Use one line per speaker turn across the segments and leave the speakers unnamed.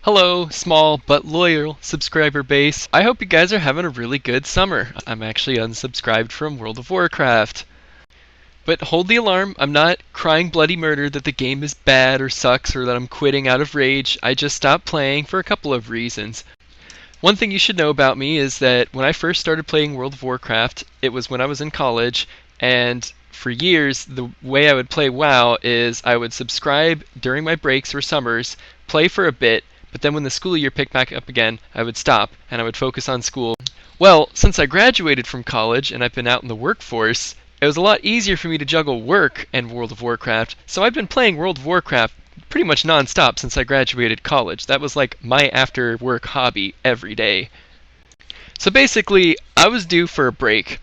Hello, small but loyal subscriber base. I hope you guys are having a really good summer. I'm actually unsubscribed from World of Warcraft. But hold the alarm, I'm not crying bloody murder that the game is bad or sucks or that I'm quitting out of rage. I just stopped playing for a couple of reasons. One thing you should know about me is that when I first started playing World of Warcraft, it was when I was in college, and for years, the way I would play WoW is I would subscribe during my breaks or summers, play for a bit, but then when the school year picked back up again, I would stop and I would focus on school. Well, since I graduated from college and I've been out in the workforce, it was a lot easier for me to juggle work and World of Warcraft, so I've been playing World of Warcraft pretty much non-stop since I graduated college. That was like my after-work hobby every day. So basically, I was due for a break.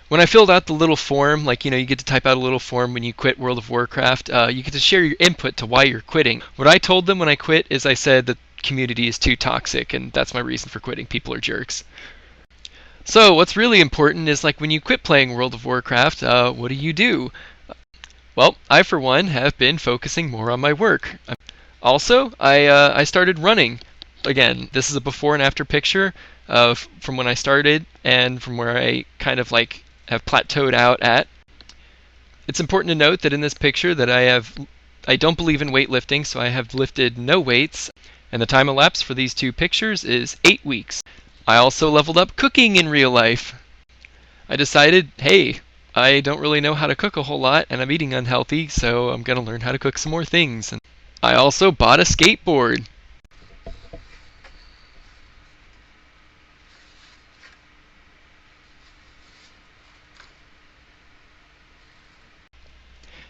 When I filled out the little form, like, you get to type out a little form when you quit World of Warcraft, you get to share your input to why you're quitting. What I told them when I quit is I said the community is too toxic, and that's my reason for quitting. People are jerks. So what's really important is, like, when you quit playing World of Warcraft, what do? Well, I for one have been focusing more on my work. Also, I started running. Again, this is a before and after picture of from when I started and from where I kind of like have plateaued out at. It's important to note that in this picture that I don't believe in weightlifting, so I have lifted no weights, and the time elapsed for these two pictures is 8 weeks. I also leveled up cooking in real life. I decided, hey, I don't really know how to cook a whole lot, and I'm eating unhealthy, so I'm going to learn how to cook some more things. And I also bought a skateboard.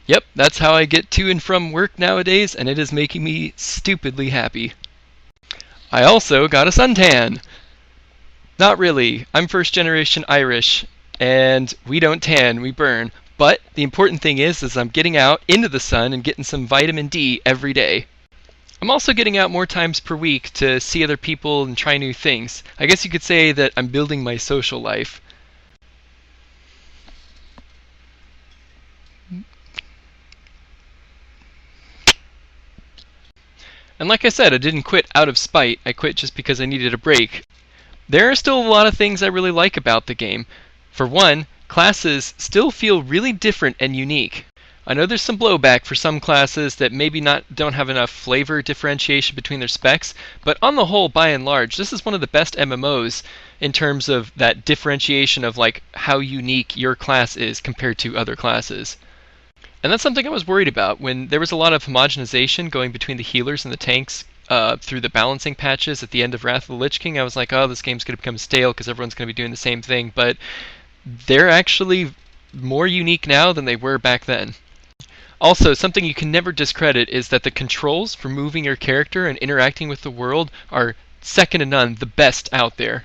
Yep, that's how I get to and from work nowadays, and it is making me stupidly happy. I also got a suntan. Not really. I'm first generation Irish, and we don't tan, we burn. But the important thing is I'm getting out into the sun and getting some vitamin D every day. I'm also getting out more times per week to see other people and try new things. I guess you could say that I'm building my social life. And like I said, I didn't quit out of spite. I quit just because I needed a break. There are still a lot of things I really like about the game. For one, classes still feel really different and unique. I know there's some blowback for some classes that maybe don't have enough flavor differentiation between their specs, but on the whole, by and large, this is one of the best MMOs in terms of that differentiation of like how unique your class is compared to other classes. And that's something I was worried about when there was a lot of homogenization going between the healers and the tanks through the balancing patches at the end of Wrath of the Lich King. I was like, oh, this game's going to become stale because everyone's going to be doing the same thing. But they're actually more unique now than they were back then. Also, something you can never discredit is that the controls for moving your character and interacting with the world are second to none, the best out there.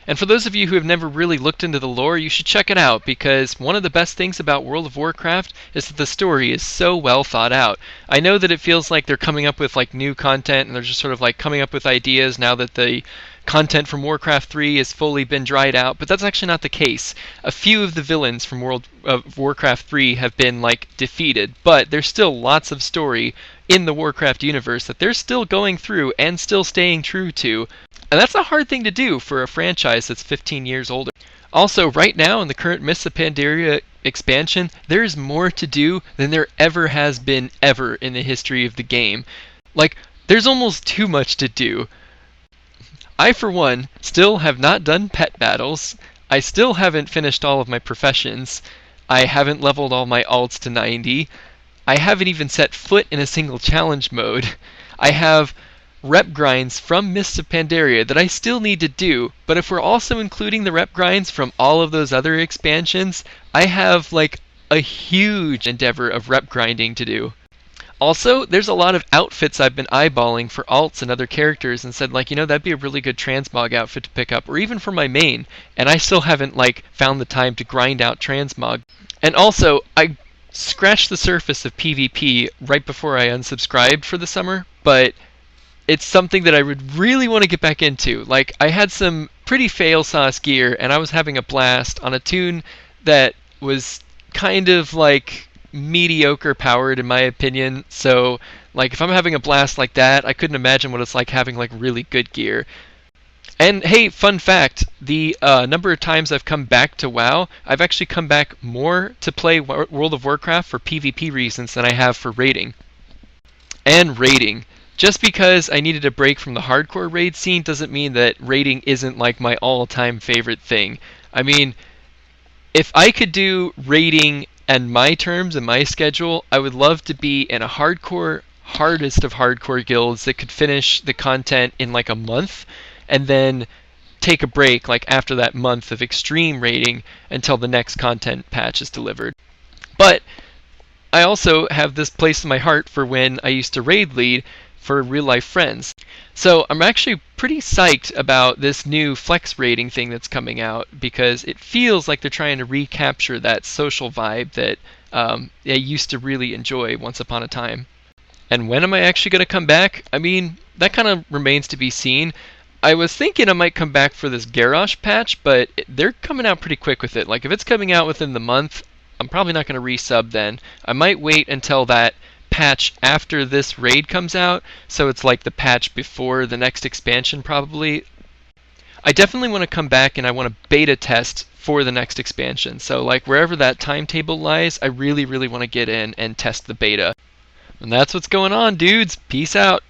And for those of you who have never really looked into the lore, you should check it out, because one of the best things about World of Warcraft is that the story is so well thought out. I know that it feels like they're coming up with like new content, and they're just sort of like coming up with ideas now that the content from Warcraft 3 has fully been dried out, but that's actually not the case. A few of the villains from World of Warcraft 3 have been like defeated, but there's still lots of story in the Warcraft universe that they're still going through and still staying true to. And that's a hard thing to do for a franchise that's 15 years older. Also, right now in the current Mists of Pandaria expansion, there's more to do than there ever has been ever in the history of the game. Like, there's almost too much to do. I, for one, still have not done pet battles. I still haven't finished all of my professions. I haven't leveled all my alts to 90. I haven't even set foot in a single challenge mode. I have rep grinds from Mists of Pandaria that I still need to do, but if we're also including the rep grinds from all of those other expansions, I have like a huge endeavor of rep grinding to do. Also, there's a lot of outfits I've been eyeballing for alts and other characters and said, like, that'd be a really good transmog outfit to pick up, or even for my main, and I still haven't like found the time to grind out transmog. And also, I scratched the surface of PvP right before I unsubscribed for the summer, but it's something that I would really want to get back into. Like, I had some pretty fail sauce gear, and I was having a blast on a tune that was kind of like mediocre powered in my opinion. So like if I'm having a blast like that, I couldn't imagine what it's like having like really good gear. And hey, fun fact, the number of times I've come back to WoW, I've actually come back more to play World of Warcraft for PvP reasons than I have for raiding. And raiding. Just because I needed a break from the hardcore raid scene doesn't mean that raiding isn't like my all-time favorite thing. I mean, if I could do raiding and my terms and my schedule, I would love to be in a hardcore, hardest of hardcore guilds that could finish the content in like a month and then take a break like after that month of extreme raiding until the next content patch is delivered. But I also have this place in my heart for when I used to raid lead for real life friends. So I'm actually pretty psyched about this new flex rating thing that's coming out because it feels like they're trying to recapture that social vibe that I used to really enjoy once upon a time. And when am I actually going to come back? I mean, that kind of remains to be seen. I was thinking I might come back for this Garrosh patch, but they're coming out pretty quick with it. Like if it's coming out within the month, I'm probably not going to resub then. I might wait until that patch after this raid comes out, so it's like the patch before the next expansion probably. I definitely want to come back and I want to beta test for the next expansion. So like wherever that timetable lies, I really want to get in and test the beta. And that's what's going on, dudes. Peace out.